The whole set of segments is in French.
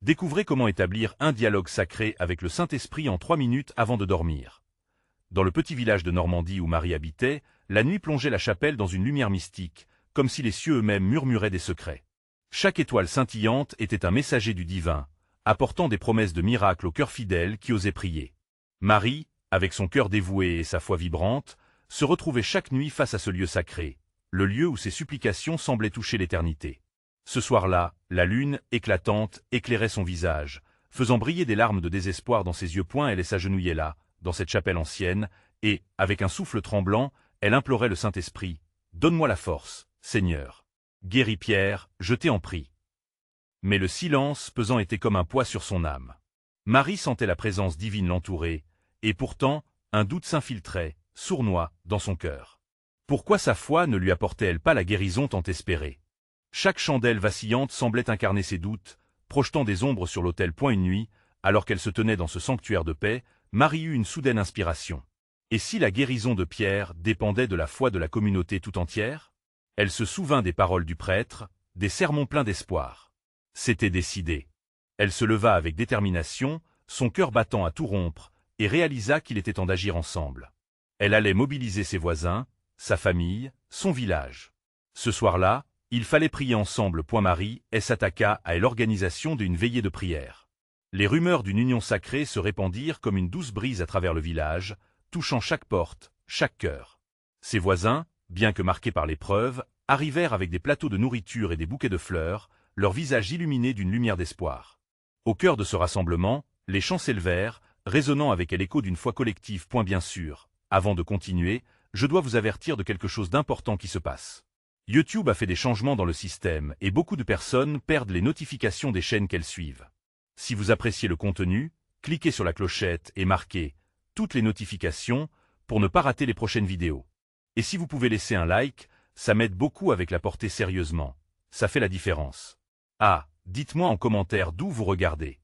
Découvrez comment établir un dialogue sacré avec le Saint-Esprit en 3 minutes avant de dormir. Dans le petit village de Normandie où Marie habitait, la nuit plongeait la chapelle dans une lumière mystique, comme si les cieux eux-mêmes murmuraient des secrets. Chaque étoile scintillante était un messager du divin, apportant des promesses de miracles au cœur fidèle qui osait prier. Marie, avec son cœur dévoué et sa foi vibrante, se retrouvait chaque nuit face à ce lieu sacré, le lieu où ses supplications semblaient toucher l'éternité. Ce soir-là, la lune, éclatante, éclairait son visage, faisant briller des larmes de désespoir dans ses yeux. Elle s'agenouillait là, dans cette chapelle ancienne, et, avec un souffle tremblant, elle implorait le Saint-Esprit. « Donne-moi la force, Seigneur. Guéris Pierre, je t'ai en prie. » Mais le silence pesant était comme un poids sur son âme. Marie sentait la présence divine l'entourer, et pourtant, un doute s'infiltrait, sournois, dans son cœur. Pourquoi sa foi ne lui apportait-elle pas la guérison tant espérée? Chaque chandelle vacillante semblait incarner ses doutes, projetant des ombres sur l'autel. Une nuit, alors qu'elle se tenait dans ce sanctuaire de paix, Marie eut une soudaine inspiration. Et si la guérison de Pierre dépendait de la foi de la communauté tout entière? Elle se souvint des paroles du prêtre, des sermons pleins d'espoir. C'était décidé. Elle se leva avec détermination, son cœur battant à tout rompre, et réalisa qu'il était temps d'agir ensemble. Elle allait mobiliser ses voisins, sa famille, son village. Ce soir-là, il fallait prier ensemble. Marie s'attaqua à l'organisation d'une veillée de prière. Les rumeurs d'une union sacrée se répandirent comme une douce brise à travers le village, touchant chaque porte, chaque cœur. Ses voisins, bien que marqués par l'épreuve, arrivèrent avec des plateaux de nourriture et des bouquets de fleurs, leurs visages illuminés d'une lumière d'espoir. Au cœur de ce rassemblement, les chants s'élevèrent, résonnant avec l'écho d'une foi collective. Bien sûr, avant de continuer, je dois vous avertir de quelque chose d'important qui se passe. YouTube a fait des changements dans le système et beaucoup de personnes perdent les notifications des chaînes qu'elles suivent. Si vous appréciez le contenu, cliquez sur la clochette et marquez « Toutes les notifications » pour ne pas rater les prochaines vidéos. Et si vous pouvez laisser un like, ça m'aide beaucoup avec la portée sérieusement. Ça fait la différence. Ah, dites-moi en commentaire d'où vous regardez.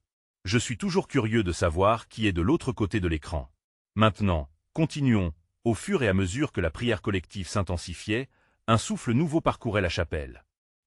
Je suis toujours curieux de savoir qui est de l'autre côté de l'écran. Maintenant, continuons. Au fur et à mesure que la prière collective s'intensifiait, un souffle nouveau parcourait la chapelle.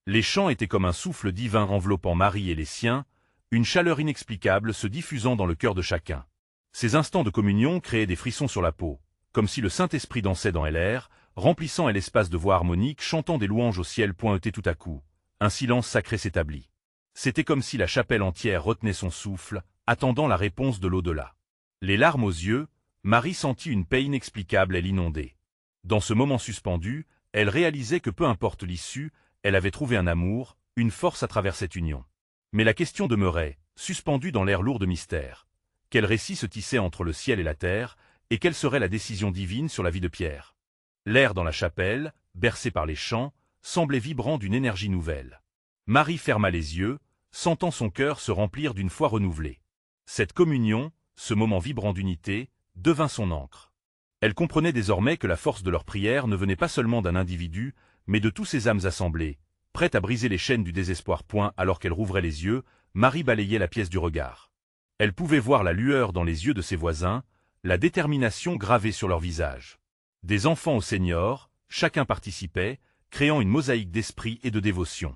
Les chants étaient comme un souffle divin enveloppant Marie et les siens, une chaleur inexplicable se diffusant dans le cœur de chacun. Ces instants de communion créaient des frissons sur la peau, comme si le Saint-Esprit dansait dans l'air, remplissant l'espace de voix harmoniques chantant des louanges au ciel. Tout à coup, un silence sacré s'établit. C'était comme si la chapelle entière retenait son souffle, attendant la réponse de l'au-delà. Les larmes aux yeux, Marie sentit une paix inexplicable l'inonder. Dans ce moment suspendu, elle réalisait que peu importe l'issue, elle avait trouvé un amour, une force à travers cette union. Mais la question demeurait, suspendue dans l'air lourd de mystère. Quel récit se tissait entre le ciel et la terre, et quelle serait la décision divine sur la vie de Pierre? L'air dans la chapelle, bercé par les chants, semblait vibrant d'une énergie nouvelle. Marie ferma les yeux, sentant son cœur se remplir d'une foi renouvelée. Cette communion, ce moment vibrant d'unité, devint son ancre. Elle comprenait désormais que la force de leur prière ne venait pas seulement d'un individu, mais de tous ces âmes assemblées, prêtes à briser les chaînes du désespoir. Alors qu'elle rouvrait les yeux, Marie balayait la pièce du regard. Elle pouvait voir la lueur dans les yeux de ses voisins, la détermination gravée sur leur visage. Des enfants aux seniors, chacun participait, créant une mosaïque d'esprit et de dévotion.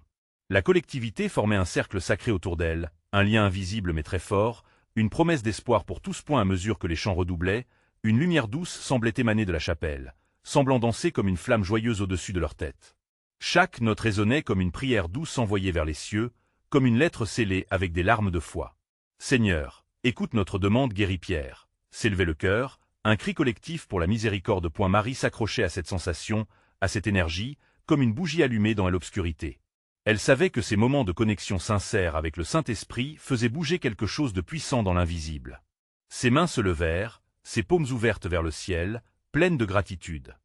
La collectivité formait un cercle sacré autour d'elle, un lien invisible mais très fort, une promesse d'espoir pour tous. À mesure que les chants redoublaient, une lumière douce semblait émaner de la chapelle, semblant danser comme une flamme joyeuse au-dessus de leur tête. Chaque note résonnait comme une prière douce envoyée vers les cieux, comme une lettre scellée avec des larmes de foi. « Seigneur, écoute notre demande, guéris Pierre » s'élevait le chœur, un cri collectif pour la miséricorde. Marie s'accrochait à cette sensation, à cette énergie, comme une bougie allumée dans l'obscurité. Elle savait que ces moments de connexion sincère avec le Saint-Esprit faisaient bouger quelque chose de puissant dans l'invisible. Ses mains se levèrent, ses paumes ouvertes vers le ciel, pleines de gratitude.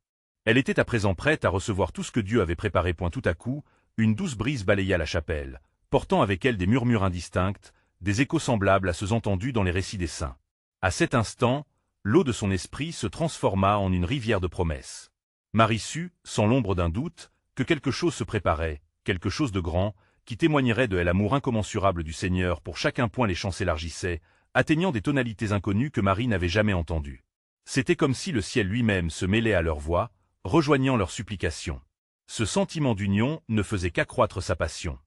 Elle était à présent prête à recevoir tout ce que Dieu avait préparé. Tout à coup, une douce brise balaya la chapelle, portant avec elle des murmures indistincts, des échos semblables à ceux entendus dans les récits des saints. À cet instant, l'eau de son esprit se transforma en une rivière de promesses. Marie sut, sans l'ombre d'un doute, que quelque chose se préparait, quelque chose de grand, qui témoignerait de l'amour incommensurable du Seigneur pour chacun. Les chants s'élargissaient, atteignant des tonalités inconnues que Marie n'avait jamais entendues. C'était comme si le ciel lui-même se mêlait à leur voix, rejoignant leurs supplications. Ce sentiment d'union ne faisait qu'accroître sa passion.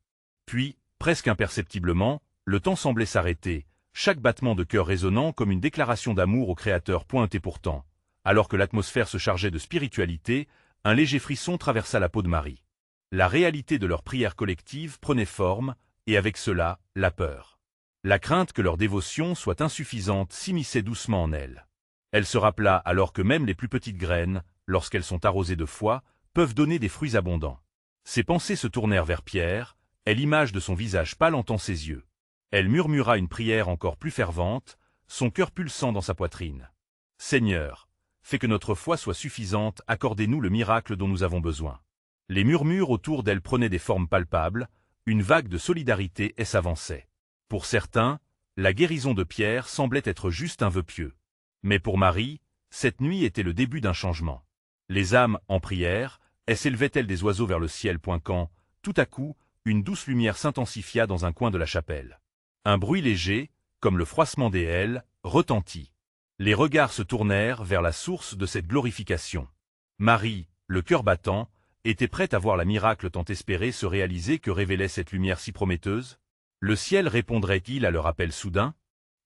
Puis, presque imperceptiblement, Le temps semblait s'arrêter, chaque battement de cœur résonnant comme une déclaration d'amour au Créateur. Et pourtant, alors que l'atmosphère se chargeait de spiritualité, un léger frisson traversa la peau de Marie. La réalité de leur prière collective prenait forme, et avec cela, la peur. La crainte que leur dévotion soit insuffisante s'immisçait doucement en elle. Elle se rappela alors que même les plus petites graines, lorsqu'elles sont arrosées de foi, peuvent donner des fruits abondants. Ses pensées se tournèrent vers Pierre, et l'image de son visage pâle en ses yeux. Elle murmura une prière encore plus fervente, son cœur pulsant dans sa poitrine. « Seigneur, fais que notre foi soit suffisante, accordez-nous le miracle dont nous avons besoin. » Les murmures autour d'elle prenaient des formes palpables, une vague de solidarité s'avançait. Pour certains, la guérison de Pierre semblait être juste un vœu pieux. Mais pour Marie, cette nuit était le début d'un changement. Les âmes, en prière, s'élevaient telles des oiseaux vers le ciel. Quand, tout à coup, une douce lumière s'intensifia dans un coin de la chapelle. Un bruit léger, comme le froissement des ailes, retentit. Les regards se tournèrent vers la source de cette glorification. Marie, le cœur battant, était prête à voir la miracle tant espéré se réaliser que révélait cette lumière si prometteuse. Le ciel répondrait-il à leur appel soudain?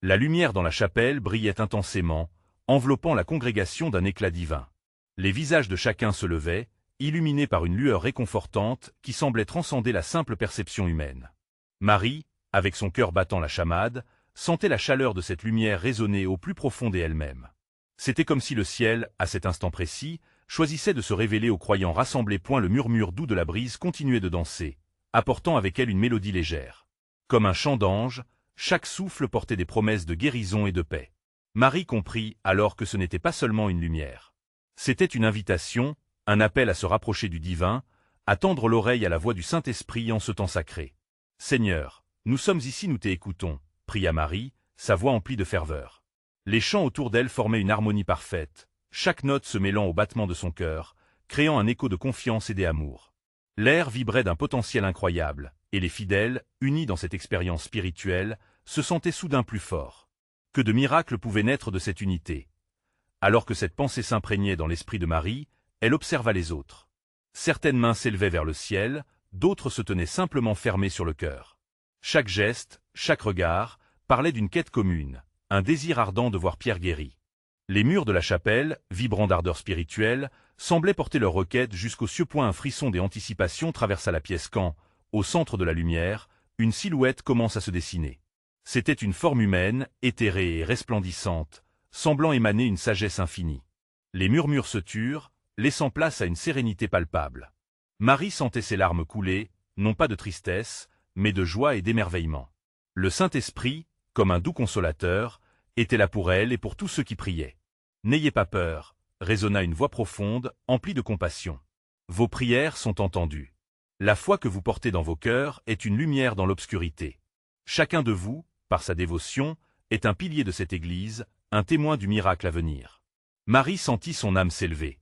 La lumière dans la chapelle brillait intensément, enveloppant la congrégation d'un éclat divin. Les visages de chacun se levaient, illuminés par une lueur réconfortante qui semblait transcender la simple perception humaine. Marie, avec son cœur battant la chamade, sentait la chaleur de cette lumière résonner au plus profond d'elle-même. C'était comme si le ciel, à cet instant précis, choisissait de se révéler aux croyants rassemblés. Le murmure doux de la brise continuait de danser, apportant avec elle une mélodie légère. Comme un chant d'ange, chaque souffle portait des promesses de guérison et de paix. Marie comprit alors que ce n'était pas seulement une lumière. C'était une invitation, un appel à se rapprocher du divin, à tendre l'oreille à la voix du Saint-Esprit en ce temps sacré. « Seigneur, nous sommes ici, nous t'écoutons », pria Marie, sa voix emplie de ferveur. Les chants autour d'elle formaient une harmonie parfaite, chaque note se mêlant au battement de son cœur, créant un écho de confiance et d'amour. L'air vibrait d'un potentiel incroyable, et les fidèles, unis dans cette expérience spirituelle, se sentaient soudain plus forts. Que de miracles pouvaient naître de cette unité. Alors que cette pensée s'imprégnait dans l'esprit de Marie, elle observa les autres. Certaines mains s'élevaient vers le ciel, d'autres se tenaient simplement fermées sur le cœur. Chaque geste, chaque regard, parlait d'une quête commune, un désir ardent de voir Pierre guéri. Les murs de la chapelle, vibrant d'ardeur spirituelle, semblaient porter leur requête jusqu'aux cieux. Un frisson des anticipations traversa la pièce quand, au centre de la lumière, une silhouette commence à se dessiner. C'était une forme humaine, éthérée et resplendissante, semblant émaner une sagesse infinie. Les murmures se turent, laissant place à une sérénité palpable. Marie sentait ses larmes couler, non pas de tristesse, mais de joie et d'émerveillement. Le Saint-Esprit, comme un doux consolateur, était là pour elle et pour tous ceux qui priaient. « N'ayez pas peur », résonna une voix profonde, emplie de compassion. « Vos prières sont entendues. La foi que vous portez dans vos cœurs est une lumière dans l'obscurité. Chacun de vous, par sa dévotion, est un pilier de cette Église, un témoin du miracle à venir. » Marie sentit son âme s'élever.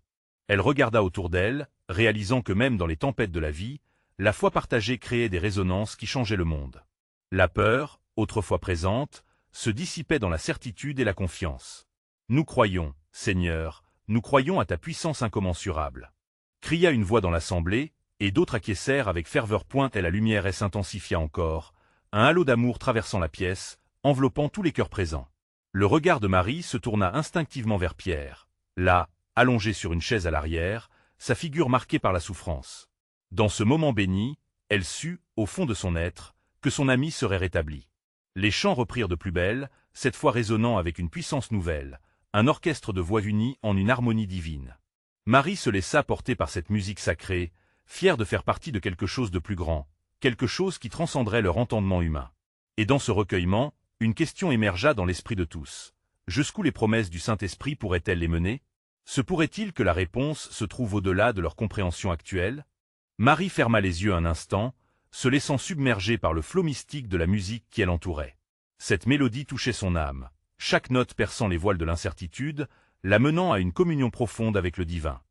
Elle regarda autour d'elle, réalisant que même dans les tempêtes de la vie, la foi partagée créait des résonances qui changeaient le monde. La peur, autrefois présente, se dissipait dans la certitude et la confiance. « Nous croyons, Seigneur, nous croyons à ta puissance incommensurable. » Cria une voix dans l'assemblée, et d'autres acquiescèrent avec ferveur. Et la lumière s'intensifia encore, un halo d'amour traversant la pièce, enveloppant tous les cœurs présents. Le regard de Marie se tourna instinctivement vers Pierre, là, allongé sur une chaise à l'arrière, sa figure marquée par la souffrance. Dans ce moment béni, elle sut, au fond de son être, que son ami serait rétabli. Les chants reprirent de plus belle, cette fois résonnant avec une puissance nouvelle, un orchestre de voix unies en une harmonie divine. Marie se laissa porter par cette musique sacrée, fière de faire partie de quelque chose de plus grand, quelque chose qui transcenderait leur entendement humain. Et dans ce recueillement, une question émergea dans l'esprit de tous. Jusqu'où les promesses du Saint-Esprit pourraient-elles les mener? Se pourrait-il que la réponse se trouve au-delà de leur compréhension actuelle? Marie ferma les yeux un instant, se laissant submerger par le flot mystique de la musique qui l'entourait. Cette mélodie touchait son âme, chaque note perçant les voiles de l'incertitude, la menant à une communion profonde avec le divin.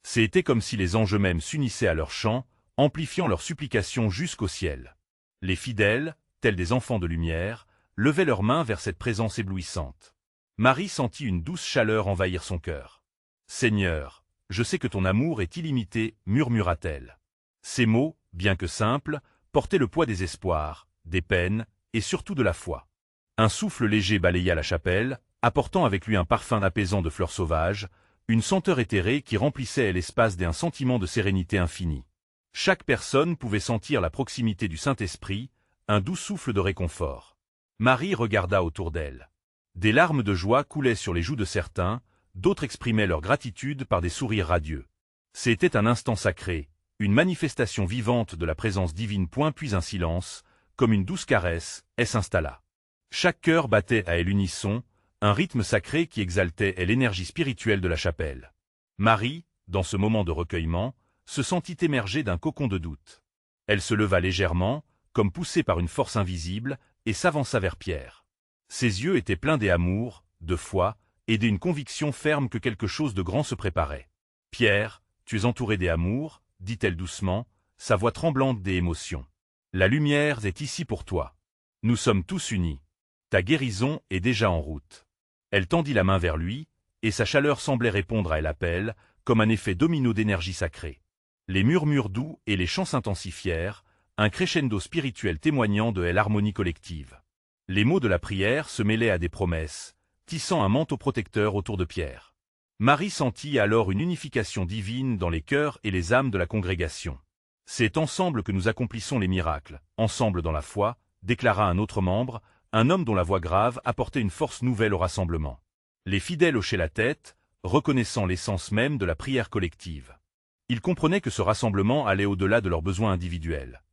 C'était comme si les anges eux-mêmes s'unissaient à leur chant, amplifiant leurs supplications jusqu'au ciel. Les fidèles, tels des enfants de lumière, levaient leurs mains vers cette présence éblouissante. Marie sentit une douce chaleur envahir son cœur. « Seigneur, je sais que ton amour est illimité, » murmura-t-elle. Ces mots, bien que simples, portaient le poids des espoirs, des peines et surtout de la foi. Un souffle léger balaya la chapelle, apportant avec lui un parfum apaisant de fleurs sauvages, une senteur éthérée qui remplissait l'espace d'un sentiment de sérénité infinie. Chaque personne pouvait sentir la proximité du Saint-Esprit, un doux souffle de réconfort. Marie regarda autour d'elle. Des larmes de joie coulaient sur les joues de certains, d'autres exprimaient leur gratitude par des sourires radieux. C'était un instant sacré, une manifestation vivante de la présence divine. Puis un silence, comme une douce caresse, s'installa. Chaque cœur battait à l'unisson, un rythme sacré qui exaltait l'énergie spirituelle de la chapelle. Marie, dans ce moment de recueillement, se sentit émerger d'un cocon de doute. Elle se leva légèrement, comme poussée par une force invisible, et s'avança vers Pierre. Ses yeux étaient pleins d'amour, de foi, et d'une conviction ferme que quelque chose de grand se préparait. « Pierre, tu es entouré d'amour, dit-elle doucement, sa voix tremblante d'émotion. La lumière est ici pour toi. Nous sommes tous unis. Ta guérison est déjà en route. » Elle tendit la main vers lui, et sa chaleur semblait répondre à l'appel, comme un effet domino d'énergie sacrée. Les murmures doux et les chants s'intensifièrent, un crescendo spirituel témoignant de l'harmonie collective. Les mots de la prière se mêlaient à des promesses, tissant un manteau protecteur autour de Pierre. Marie sentit alors une unification divine dans les cœurs et les âmes de la congrégation. « C'est ensemble que nous accomplissons les miracles, ensemble dans la foi », déclara un autre membre, un homme dont la voix grave apportait une force nouvelle au rassemblement. Les fidèles hochaient la tête, reconnaissant l'essence même de la prière collective. Ils comprenaient que ce rassemblement allait au-delà de leurs besoins individuels.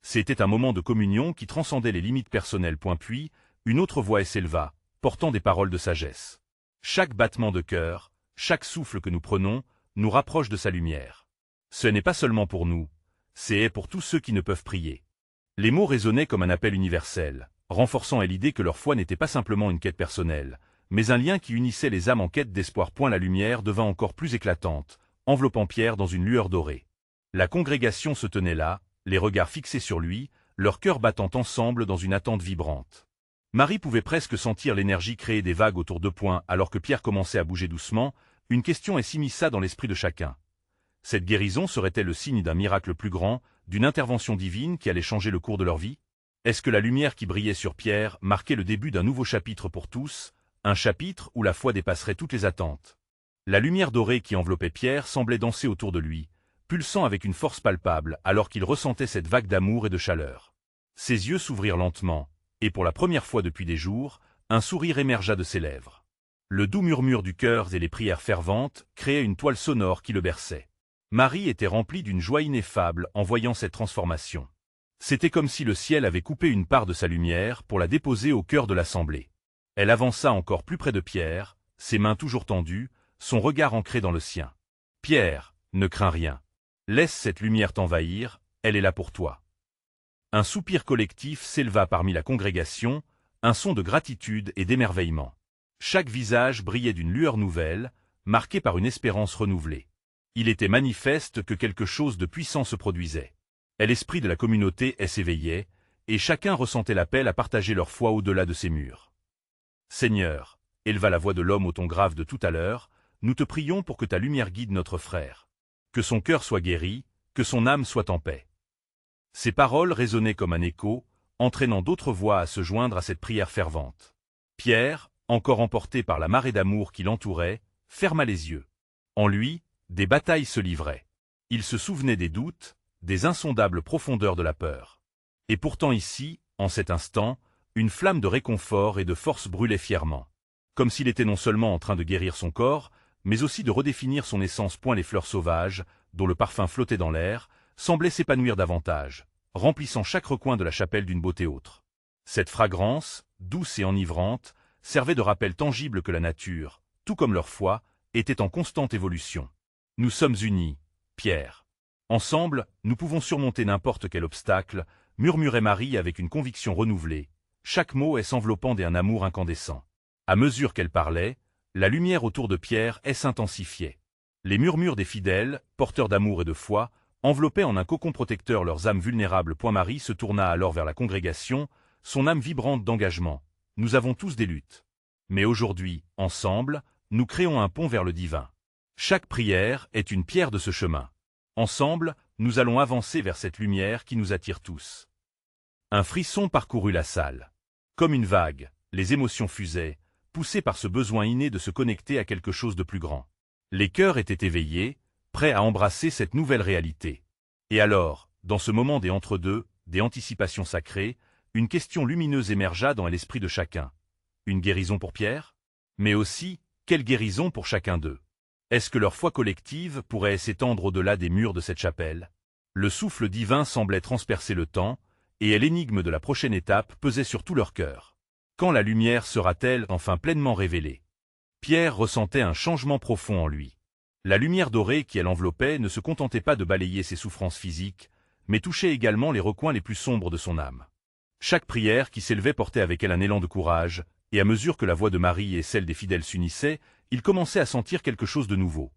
C'était un moment de communion qui transcendait les limites personnelles. Puis, une autre voix s'éleva, portant des paroles de sagesse. Chaque battement de cœur, chaque souffle que nous prenons, nous rapproche de sa lumière. Ce n'est pas seulement pour nous, c'est pour tous ceux qui ne peuvent prier. Les mots résonnaient comme un appel universel, renforçant l'idée que leur foi n'était pas simplement une quête personnelle, mais un lien qui unissait les âmes en quête d'espoir. La lumière devint encore plus éclatante, enveloppant Pierre dans une lueur dorée. La congrégation se tenait là, les regards fixés sur lui, leurs cœurs battant ensemble dans une attente vibrante. Marie pouvait presque sentir l'énergie créer des vagues autour d'eux. Alors que Pierre commençait à bouger doucement, une question s'immisça dans l'esprit de chacun. Cette guérison serait-elle le signe d'un miracle plus grand, d'une intervention divine qui allait changer le cours de leur vie? Est-ce que la lumière qui brillait sur Pierre marquait le début d'un nouveau chapitre pour tous, un chapitre où la foi dépasserait toutes les attentes? La lumière dorée qui enveloppait Pierre semblait danser autour de lui, pulsant avec une force palpable alors qu'il ressentait cette vague d'amour et de chaleur. Ses yeux s'ouvrirent lentement, et pour la première fois depuis des jours, un sourire émergea de ses lèvres. Le doux murmure du cœur et les prières ferventes créaient une toile sonore qui le berçait. Marie était remplie d'une joie ineffable en voyant cette transformation. C'était comme si le ciel avait coupé une part de sa lumière pour la déposer au cœur de l'assemblée. Elle avança encore plus près de Pierre, ses mains toujours tendues, son regard ancré dans le sien. « Pierre, ne crains rien. Laisse cette lumière t'envahir, elle est là pour toi. » Un soupir collectif s'éleva parmi la congrégation, un son de gratitude et d'émerveillement. Chaque visage brillait d'une lueur nouvelle, marqué par une espérance renouvelée. Il était manifeste que quelque chose de puissant se produisait. L'esprit de la communauté s'éveillait, et chacun ressentait l'appel à partager leur foi au-delà de ces murs. « Seigneur, » éleva la voix de l'homme au ton grave de tout à l'heure, « nous te prions pour que ta lumière guide notre frère. Que son cœur soit guéri, que son âme soit en paix. » Ces paroles résonnaient comme un écho, entraînant d'autres voix à se joindre à cette prière fervente. Pierre, encore emporté par la marée d'amour qui l'entourait, ferma les yeux. En lui, des batailles se livraient. Il se souvenait des doutes, des insondables profondeurs de la peur. Et pourtant ici, en cet instant, une flamme de réconfort et de force brûlait fièrement. Comme s'il était non seulement en train de guérir son corps, mais aussi de redéfinir son essence. Les fleurs sauvages, dont le parfum flottait dans l'air, semblaient s'épanouir davantage, remplissant chaque recoin de la chapelle d'une beauté autre. Cette fragrance, douce et enivrante, servait de rappel tangible que la nature, tout comme leur foi, était en constante évolution. Nous sommes unis, Pierre. Ensemble, nous pouvons surmonter n'importe quel obstacle, murmurait Marie avec une conviction renouvelée, chaque mot s'enveloppant d'un amour incandescent. À mesure qu'elle parlait, la lumière autour de Pierre s'intensifiait. Les murmures des fidèles, porteurs d'amour et de foi, enveloppaient en un cocon protecteur leurs âmes vulnérables. Marie se tourna alors vers la congrégation, son âme vibrante d'engagement. Nous avons tous des luttes. Mais aujourd'hui, ensemble, nous créons un pont vers le divin. Chaque prière est une pierre de ce chemin. Ensemble, nous allons avancer vers cette lumière qui nous attire tous. Un frisson parcourut la salle. Comme une vague, les émotions fusaient, poussées par ce besoin inné de se connecter à quelque chose de plus grand. Les cœurs étaient éveillés, prêts à embrasser cette nouvelle réalité. Et alors, dans ce moment des entre-deux, des anticipations sacrées, une question lumineuse émergea dans l'esprit de chacun. Une guérison pour Pierre? Mais aussi, quelle guérison pour chacun d'eux? Est-ce que leur foi collective pourrait s'étendre au-delà des murs de cette chapelle? Le souffle divin semblait transpercer le temps, et l'énigme de la prochaine étape pesait sur tout leur cœur. Quand la lumière sera-t-elle enfin pleinement révélée? Pierre ressentait un changement profond en lui. La lumière dorée qui l'enveloppait ne se contentait pas de balayer ses souffrances physiques, mais touchait également les recoins les plus sombres de son âme. Chaque prière qui s'élevait portait avec elle un élan de courage, et à mesure que la voix de Marie et celle des fidèles s'unissaient, il commençait à sentir quelque chose de nouveau.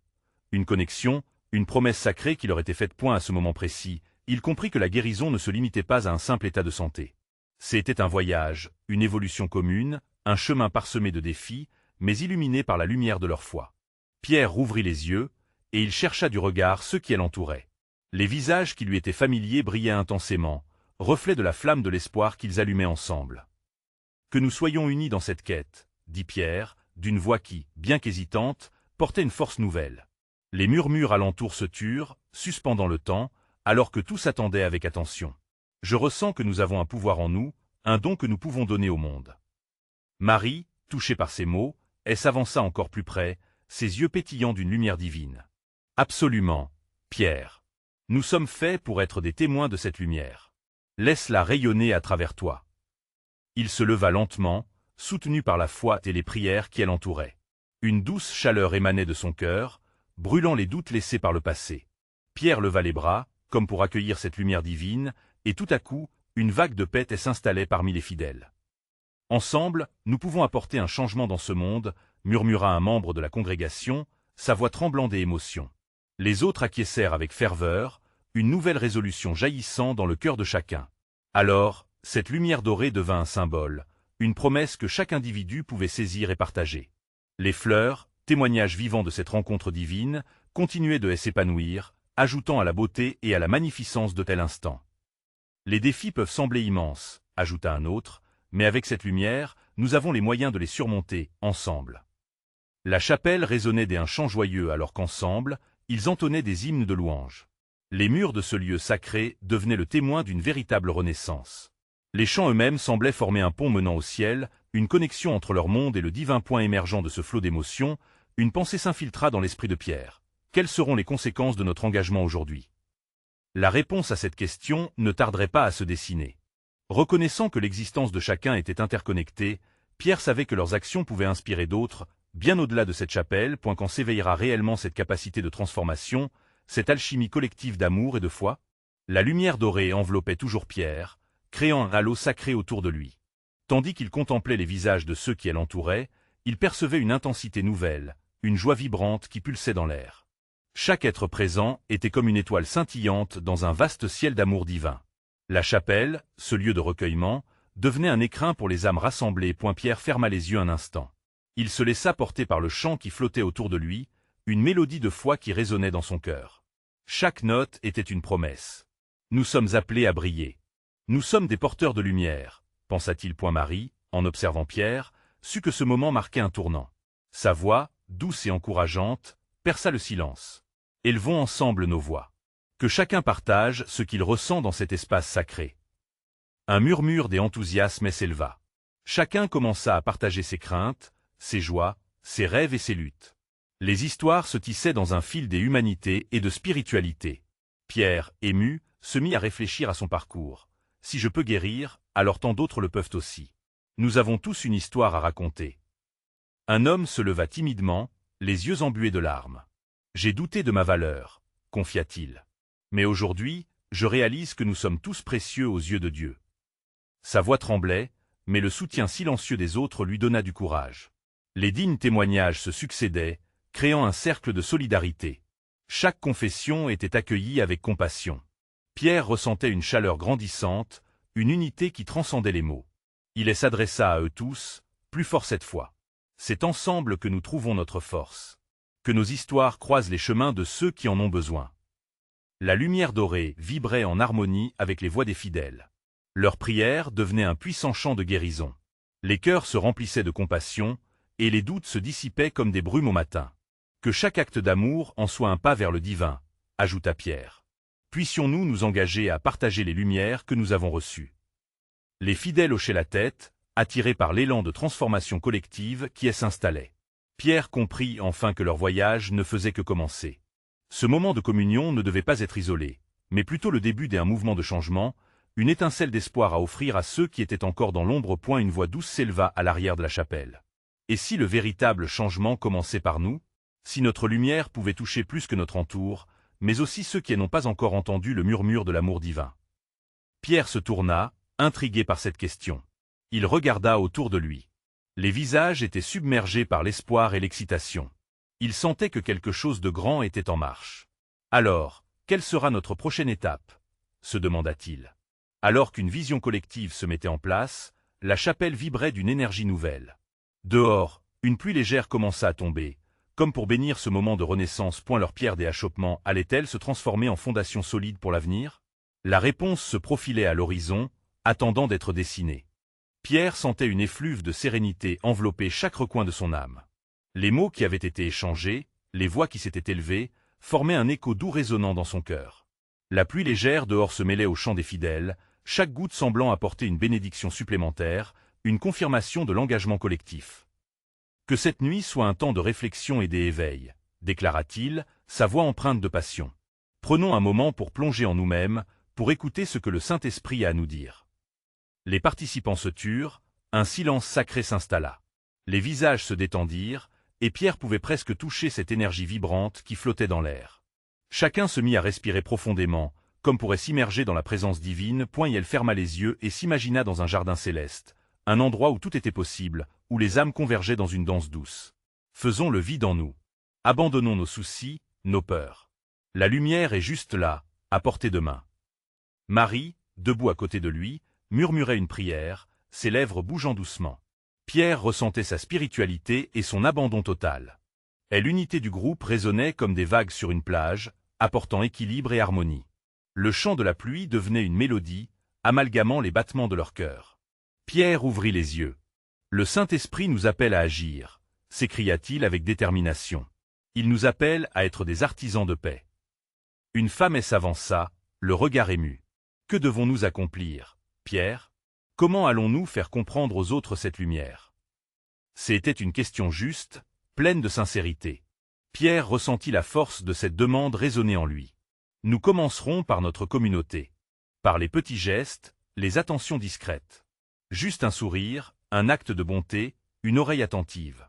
Une connexion, une promesse sacrée qui leur était faite point à ce moment précis. Il comprit que la guérison ne se limitait pas à un simple état de santé. C'était un voyage, une évolution commune, un chemin parsemé de défis, mais illuminé par la lumière de leur foi. Pierre rouvrit les yeux, et il chercha du regard ceux qui l'entouraient. Les visages qui lui étaient familiers brillaient intensément, reflets de la flamme de l'espoir qu'ils allumaient ensemble. « Que nous soyons unis dans cette quête, » dit Pierre, d'une voix qui, bien qu'hésitante, portait une force nouvelle. Les murmures alentour se turent, suspendant le temps, alors que tous attendaient avec attention. « Je ressens que nous avons un pouvoir en nous, un don que nous pouvons donner au monde. » Marie, touchée par ces mots, s'avança encore plus près, ses yeux pétillants d'une lumière divine. « Absolument, Pierre. Nous sommes faits pour être des témoins de cette lumière. Laisse-la rayonner à travers toi. » Il se leva lentement, soutenu par la foi et les prières qui l'entouraient. Une douce chaleur émanait de son cœur, brûlant les doutes laissés par le passé. Pierre leva les bras, comme pour accueillir cette lumière divine, et tout à coup, une vague de paix s'installait parmi les fidèles. « Ensemble, nous pouvons apporter un changement dans ce monde », murmura un membre de la congrégation, sa voix tremblant d'émotion. Les autres acquiescèrent avec ferveur, une nouvelle résolution jaillissant dans le cœur de chacun. Alors, cette lumière dorée devint un symbole, une promesse que chaque individu pouvait saisir et partager. Les fleurs, témoignages vivants de cette rencontre divine, continuaient de s'épanouir, ajoutant à la beauté et à la magnificence de tel instant. « Les défis peuvent sembler immenses, » ajouta un autre, « mais avec cette lumière, nous avons les moyens de les surmonter, ensemble. » La chapelle résonnait d'un chant joyeux alors qu'ensemble, ils entonnaient des hymnes de louange. Les murs de ce lieu sacré devenaient le témoin d'une véritable renaissance. Les chants eux-mêmes semblaient former un pont menant au ciel, une connexion entre leur monde et le divin point émergent de ce flot d'émotions. Une pensée s'infiltra dans l'esprit de Pierre. Quelles seront les conséquences de notre engagement aujourd'hui? La réponse à cette question ne tarderait pas à se dessiner. Reconnaissant que l'existence de chacun était interconnectée, Pierre savait que leurs actions pouvaient inspirer d'autres, bien au-delà de cette chapelle, point quand s'éveillera réellement cette capacité de transformation, cette alchimie collective d'amour et de foi. La lumière dorée enveloppait toujours Pierre, créant un halo sacré autour de lui. Tandis qu'il contemplait les visages de ceux qui l'entouraient, il percevait une intensité nouvelle, une joie vibrante qui pulsait dans l'air. Chaque être présent était comme une étoile scintillante dans un vaste ciel d'amour divin. La chapelle, ce lieu de recueillement, devenait un écrin pour les âmes rassemblées. Pierre ferma les yeux un instant. Il se laissa porter par le chant qui flottait autour de lui, une mélodie de foi qui résonnait dans son cœur. Chaque note était une promesse. Nous sommes appelés à briller. Nous sommes des porteurs de lumière, pensa-t-il. Marie, en observant Pierre, sut que ce moment marquait un tournant. Sa voix, douce et encourageante, perça le silence. Élevons ensemble nos voix. Que chacun partage ce qu'il ressent dans cet espace sacré. Un murmure d'enthousiasme s'éleva. Chacun commença à partager ses craintes, ses joies, ses rêves et ses luttes. Les histoires se tissaient dans un fil des humanités et de spiritualité. Pierre, ému, se mit à réfléchir à son parcours. Si je peux guérir, alors tant d'autres le peuvent aussi. Nous avons tous une histoire à raconter. Un homme se leva timidement, les yeux embués de larmes. J'ai douté de ma valeur, confia-t-il. Mais aujourd'hui, je réalise que nous sommes tous précieux aux yeux de Dieu. Sa voix tremblait, mais le soutien silencieux des autres lui donna du courage. Les dignes témoignages se succédaient, créant un cercle de solidarité. Chaque confession était accueillie avec compassion. Pierre ressentait une chaleur grandissante, une unité qui transcendait les mots. Il s'adressa à eux tous, plus fort cette fois. C'est ensemble que nous trouvons notre force. Que nos histoires croisent les chemins de ceux qui en ont besoin. La lumière dorée vibrait en harmonie avec les voix des fidèles. Leur prière devenait un puissant chant de guérison. Les cœurs se remplissaient de compassion, et les doutes se dissipaient comme des brumes au matin. Que chaque acte d'amour en soit un pas vers le divin, ajouta Pierre. Puissions-nous nous engager à partager les lumières que nous avons reçues. Les fidèles hochaient la tête, attirés par l'élan de transformation collective qui s'installait. Pierre comprit enfin que leur voyage ne faisait que commencer. Ce moment de communion ne devait pas être isolé, mais plutôt le début d'un mouvement de changement, une étincelle d'espoir à offrir à ceux qui étaient encore dans l'ombre. Une voix douce s'éleva à l'arrière de la chapelle. Et si le véritable changement commençait par nous? Si notre lumière pouvait toucher plus que notre entour, mais aussi ceux qui n'ont pas encore entendu le murmure de l'amour divin. Pierre se tourna, intrigué par cette question. Il regarda autour de lui. Les visages étaient submergés par l'espoir et l'excitation. Il sentait que quelque chose de grand était en marche. Alors, quelle sera notre prochaine étape? Se demanda-t-il. Alors qu'une vision collective se mettait en place, la chapelle vibrait d'une énergie nouvelle. Dehors, une pluie légère commença à tomber. Comme pour bénir ce moment de renaissance. Leur pierre des achoppements allait-elle se transformer en fondation solide pour l'avenir? La réponse se profilait à l'horizon, attendant d'être dessinée. Pierre sentait une effluve de sérénité envelopper chaque recoin de son âme. Les mots qui avaient été échangés, les voix qui s'étaient élevées, formaient un écho doux résonnant dans son cœur. La pluie légère dehors se mêlait au chant des fidèles, chaque goutte semblant apporter une bénédiction supplémentaire, une confirmation de l'engagement collectif. Que cette nuit soit un temps de réflexion et d'éveil, déclara-t-il, sa voix empreinte de passion. Prenons un moment pour plonger en nous-mêmes, pour écouter ce que le Saint-Esprit a à nous dire. Les participants se turent, un silence sacré s'installa. Les visages se détendirent, et Pierre pouvait presque toucher cette énergie vibrante qui flottait dans l'air. Chacun se mit à respirer profondément, comme pourrait s'immerger dans la présence divine. Elle ferma les yeux et s'imagina dans un jardin céleste, un endroit où tout était possible, où les âmes convergeaient dans une danse douce. Faisons le vide en nous. Abandonnons nos soucis, nos peurs. La lumière est juste là, à portée de main. Marie, debout à côté de lui, murmurait une prière, ses lèvres bougeant doucement. Pierre ressentait sa spiritualité et son abandon total. L'unité du groupe résonnait comme des vagues sur une plage, apportant équilibre et harmonie. Le chant de la pluie devenait une mélodie, amalgamant les battements de leur cœur. Pierre ouvrit les yeux. Le Saint-Esprit nous appelle à agir, s'écria-t-il avec détermination. Il nous appelle à être des artisans de paix. Une femme s'avança, le regard ému. Que devons-nous accomplir, Pierre? Comment allons-nous faire comprendre aux autres cette lumière? C'était une question juste, pleine de sincérité. Pierre ressentit la force de cette demande résonner en lui. Nous commencerons par notre communauté. Par les petits gestes, les attentions discrètes. Juste un sourire, un acte de bonté, une oreille attentive.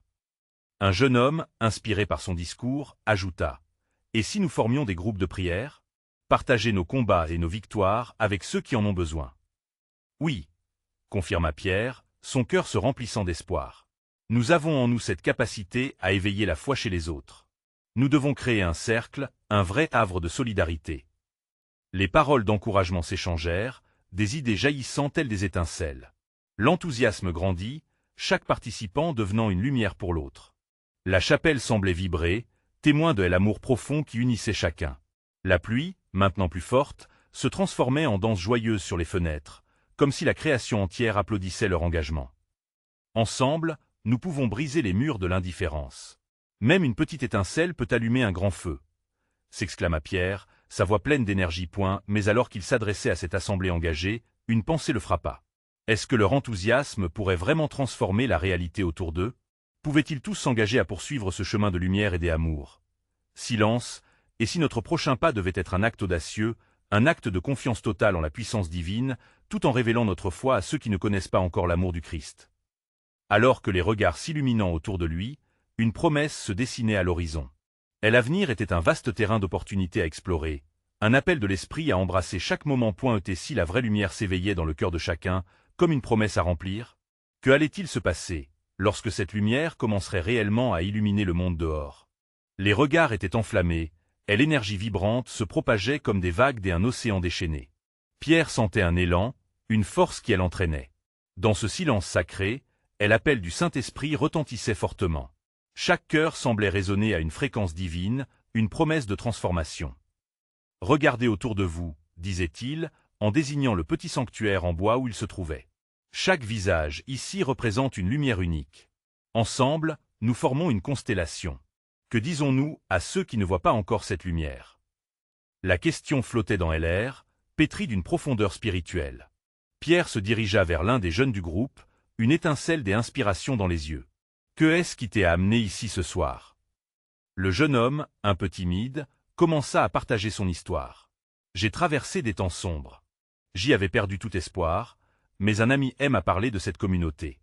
Un jeune homme, inspiré par son discours, ajouta « Et si nous formions des groupes de prière? Partager nos combats et nos victoires avec ceux qui en ont besoin. » Oui, confirma Pierre, son cœur se remplissant d'espoir. Nous avons en nous cette capacité à éveiller la foi chez les autres. Nous devons créer un cercle, un vrai havre de solidarité. Les paroles d'encouragement s'échangèrent, des idées jaillissant telles des étincelles. L'enthousiasme grandit, chaque participant devenant une lumière pour l'autre. La chapelle semblait vibrer, témoin de l'amour profond qui unissait chacun. La pluie, maintenant plus forte, se transformait en danse joyeuse sur les fenêtres, comme si la création entière applaudissait leur engagement. Ensemble, nous pouvons briser les murs de l'indifférence. Même une petite étincelle peut allumer un grand feu, s'exclama Pierre, sa voix pleine d'énergie. Mais alors qu'il s'adressait à cette assemblée engagée, une pensée le frappa. Est-ce que leur enthousiasme pourrait vraiment transformer la réalité autour d'eux? Pouvaient-ils tous s'engager à poursuivre ce chemin de lumière et d'amour? Silence, et si notre prochain pas devait être un acte audacieux, un acte de confiance totale en la puissance divine, tout en révélant notre foi à ceux qui ne connaissent pas encore l'amour du Christ? Alors que les regards s'illuminant autour de lui, une promesse se dessinait à l'horizon. L'avenir était un vaste terrain d'opportunités à explorer, un appel de l'esprit à embrasser chaque moment. Et si la vraie lumière s'éveillait dans le cœur de chacun, comme une promesse à remplir? Que allait-il se passer, lorsque cette lumière commencerait réellement à illuminer le monde dehors? Les regards étaient enflammés, et l'énergie vibrante se propageait comme des vagues d'un océan déchaîné. Pierre sentait un élan, une force qui l'entraînait. Dans ce silence sacré, l'appel du Saint-Esprit retentissait fortement. Chaque cœur semblait résonner à une fréquence divine, une promesse de transformation. « Regardez autour de vous, disait-il, en désignant le petit sanctuaire en bois où il se trouvait. Chaque visage ici représente une lumière unique. Ensemble, nous formons une constellation. Que disons-nous à ceux qui ne voient pas encore cette lumière? La question flottait dans l'air, pétrie d'une profondeur spirituelle. Pierre se dirigea vers l'un des jeunes du groupe, une étincelle des inspirations dans les yeux. « Que est-ce qui t'est amené ici ce soir ?» Le jeune homme, un peu timide, commença à partager son histoire. « J'ai traversé des temps sombres. J'y avais perdu tout espoir, mais un ami aime à parler de cette communauté. »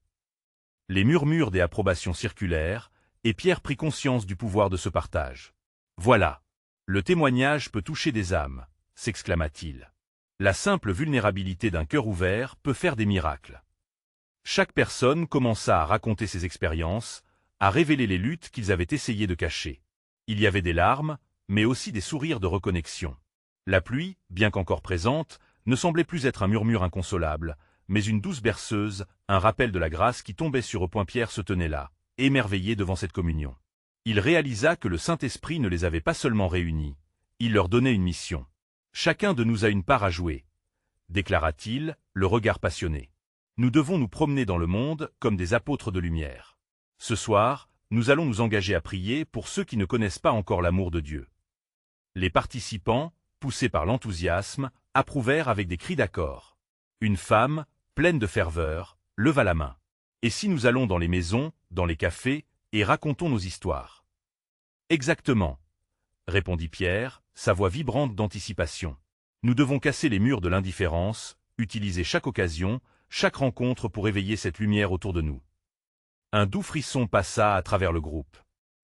Les murmures des approbations circulèrent, et Pierre prit conscience du pouvoir de ce partage. « Voilà. Le témoignage peut toucher des âmes, » s'exclama-t-il. La simple vulnérabilité d'un cœur ouvert peut faire des miracles. Chaque personne commença à raconter ses expériences, à révéler les luttes qu'ils avaient essayé de cacher. Il y avait des larmes, mais aussi des sourires de reconnexion. La pluie, bien qu'encore présente, ne semblait plus être un murmure inconsolable, mais une douce berceuse, un rappel de la grâce qui tombait sur eux. Pierre se tenait là, émerveillé devant cette communion. Il réalisa que le Saint-Esprit ne les avait pas seulement réunis, il leur donnait une mission. « Chacun de nous a une part à jouer », déclara-t-il, le regard passionné. « Nous devons nous promener dans le monde comme des apôtres de lumière. Ce soir, nous allons nous engager à prier pour ceux qui ne connaissent pas encore l'amour de Dieu. » Les participants, poussés par l'enthousiasme, approuvèrent avec des cris d'accord. Une femme, pleine de ferveur, leva la main. « Et si nous allons dans les maisons, dans les cafés, et racontons nos histoires ?» « Exactement, » répondit Pierre, sa voix vibrante d'anticipation. « Nous devons casser les murs de l'indifférence, utiliser chaque occasion, chaque rencontre pour éveiller cette lumière autour de nous. » Un doux frisson passa à travers le groupe.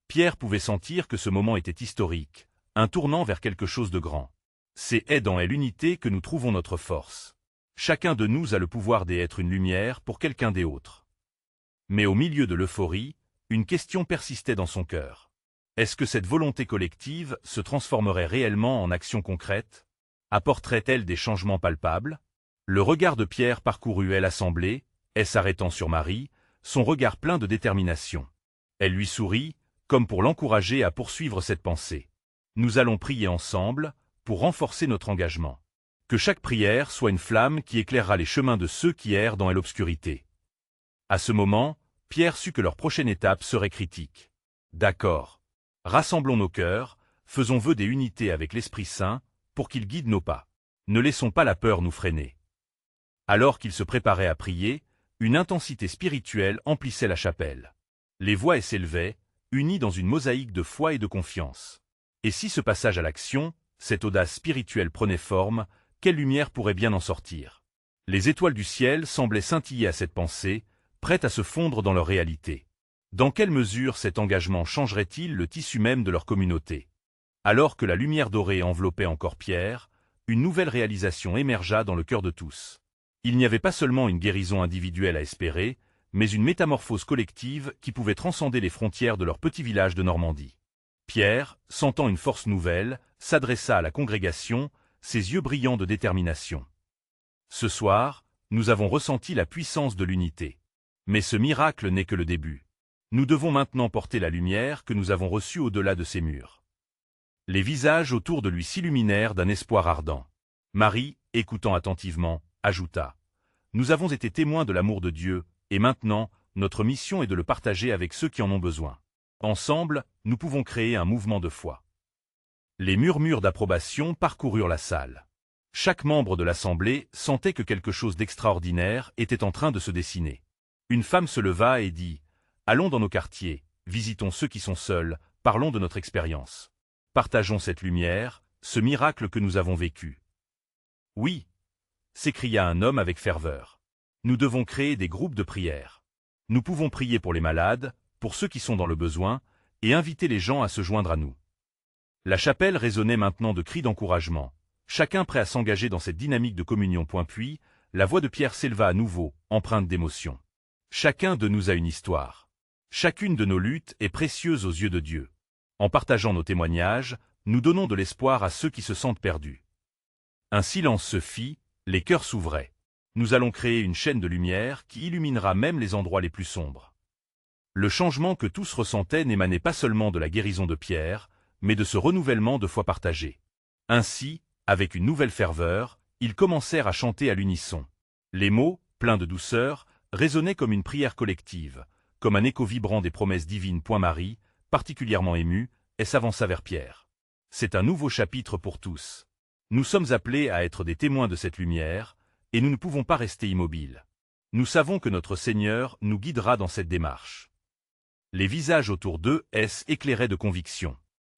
Pierre pouvait sentir que ce moment était historique, un tournant vers quelque chose de grand. C'est dans l'unité que nous trouvons notre force. Chacun de nous a le pouvoir d'être une lumière pour quelqu'un des autres. Mais au milieu de l'euphorie, une question persistait dans son cœur. Est-ce que cette volonté collective se transformerait réellement en action concrète? Apporterait-elle des changements palpables? Le regard de Pierre parcourut l'assemblée, et s'arrêtant sur Marie, son regard plein de détermination. Elle lui sourit, comme pour l'encourager à poursuivre cette pensée. Nous allons prier ensemble, pour renforcer notre engagement. Que chaque prière soit une flamme qui éclairera les chemins de ceux qui errent dans l'obscurité. À ce moment, Pierre sut que leur prochaine étape serait critique. D'accord. Rassemblons nos cœurs, faisons vœu des unités avec l'Esprit Saint, pour qu'il guide nos pas. Ne laissons pas la peur nous freiner. Alors qu'ils se préparaient à prier, une intensité spirituelle emplissait la chapelle. Les voix s'élevaient, unies dans une mosaïque de foi et de confiance. Et si ce passage à l'action, cette audace spirituelle prenait forme, quelle lumière pourrait bien en sortir? Les étoiles du ciel semblaient scintiller à cette pensée, prêtes à se fondre dans leur réalité. Dans quelle mesure cet engagement changerait-il le tissu même de leur communauté? Alors que la lumière dorée enveloppait encore Pierre, une nouvelle réalisation émergea dans le cœur de tous. Il n'y avait pas seulement une guérison individuelle à espérer, mais une métamorphose collective qui pouvait transcender les frontières de leur petit village de Normandie. Pierre, sentant une force nouvelle, s'adressa à la congrégation, ses yeux brillants de détermination. « Ce soir, nous avons ressenti la puissance de l'unité. Mais ce miracle n'est que le début. Nous devons maintenant porter la lumière que nous avons reçue au-delà de ces murs. » Les visages autour de lui s'illuminèrent d'un espoir ardent. Marie, écoutant attentivement, ajouta « Nous avons été témoins de l'amour de Dieu, et maintenant, notre mission est de le partager avec ceux qui en ont besoin. Ensemble, nous pouvons créer un mouvement de foi. » Les murmures d'approbation parcoururent la salle. Chaque membre de l'assemblée sentait que quelque chose d'extraordinaire était en train de se dessiner. Une femme se leva et dit « Allons dans nos quartiers, visitons ceux qui sont seuls, parlons de notre expérience. Partageons cette lumière, ce miracle que nous avons vécu. » « Oui !» s'écria un homme avec ferveur. « Nous devons créer des groupes de prière. Nous pouvons prier pour les malades, pour ceux qui sont dans le besoin, et inviter les gens à se joindre à nous. » La chapelle résonnait maintenant de cris d'encouragement, chacun prêt à s'engager dans cette dynamique de communion. Puis, la voix de Pierre s'éleva à nouveau, empreinte d'émotion. « Chacun de nous a une histoire. Chacune de nos luttes est précieuse aux yeux de Dieu. En partageant nos témoignages, nous donnons de l'espoir à ceux qui se sentent perdus. » Un silence se fit, les cœurs s'ouvraient. Nous allons créer une chaîne de lumière qui illuminera même les endroits les plus sombres. Le changement que tous ressentaient n'émanait pas seulement de la guérison de Pierre, mais de ce renouvellement de foi partagée. Ainsi, avec une nouvelle ferveur, ils commencèrent à chanter à l'unisson. Les mots, pleins de douceur, résonnaient comme une prière collective, comme un écho vibrant des promesses divines. Marie, particulièrement émue, elle s'avança vers Pierre. C'est un nouveau chapitre pour tous. Nous sommes appelés à être des témoins de cette lumière, et nous ne pouvons pas rester immobiles. Nous savons que notre Seigneur nous guidera dans cette démarche. Les visages autour d'eux éclairaient de conviction.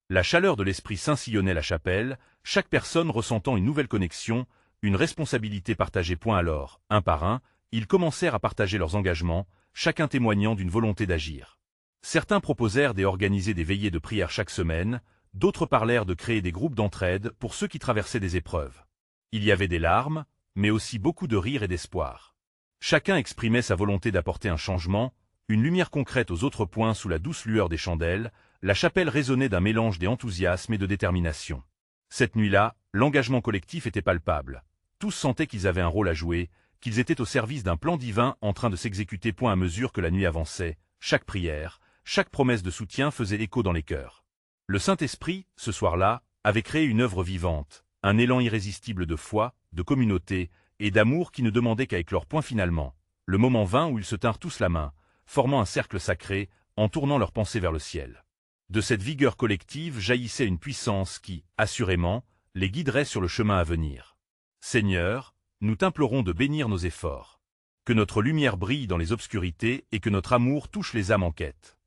La chaleur de l'Esprit Saint sillonnait la chapelle, chaque personne ressentant une nouvelle connexion, une responsabilité partagée. Alors, un par un, ils commencèrent à partager leurs engagements, chacun témoignant d'une volonté d'agir. Certains proposèrent d'organiser des veillées de prière chaque semaine, d'autres parlèrent de créer des groupes d'entraide pour ceux qui traversaient des épreuves. Il y avait des larmes, mais aussi beaucoup de rires et d'espoir. Chacun exprimait sa volonté d'apporter un changement, une lumière concrète aux autres points. Sous la douce lueur des chandelles, la chapelle résonnait d'un mélange d'enthousiasme et de détermination. Cette nuit-là, l'engagement collectif était palpable. Tous sentaient qu'ils avaient un rôle à jouer, qu'ils étaient au service d'un plan divin en train de s'exécuter. À mesure que la nuit avançait, chaque prière, chaque promesse de soutien faisait écho dans les cœurs. Le Saint-Esprit, ce soir-là, avait créé une œuvre vivante, un élan irrésistible de foi, de communauté et d'amour qui ne demandait qu'à éclore. Finalement, le moment vint où ils se tinrent tous la main, formant un cercle sacré, en tournant leurs pensées vers le ciel. De cette vigueur collective jaillissait une puissance qui, assurément, les guiderait sur le chemin à venir. Seigneur, nous t'implorons de bénir nos efforts. Que notre lumière brille dans les obscurités et que notre amour touche les âmes en quête.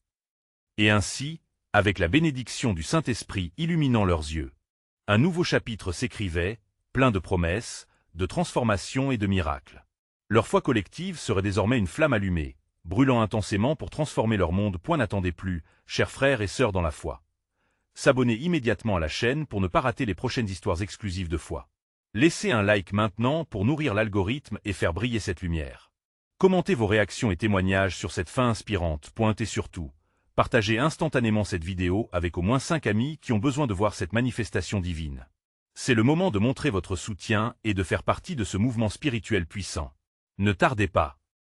Et ainsi, avec la bénédiction du Saint-Esprit illuminant leurs yeux, un nouveau chapitre s'écrivait, plein de promesses, de transformations et de miracles. Leur foi collective serait désormais une flamme allumée, brûlant intensément pour transformer leur monde. N'attendez plus, chers frères et sœurs dans la foi. S'abonner immédiatement à la chaîne pour ne pas rater les prochaines histoires exclusives de foi. Laissez un like maintenant pour nourrir l'algorithme et faire briller cette lumière. Commentez vos réactions et témoignages sur cette fin inspirante. Et surtout, partagez instantanément cette vidéo avec au moins 5 amis qui ont besoin de voir cette manifestation divine. C'est le moment de montrer votre soutien et de faire partie de ce mouvement spirituel puissant. Ne tardez pas.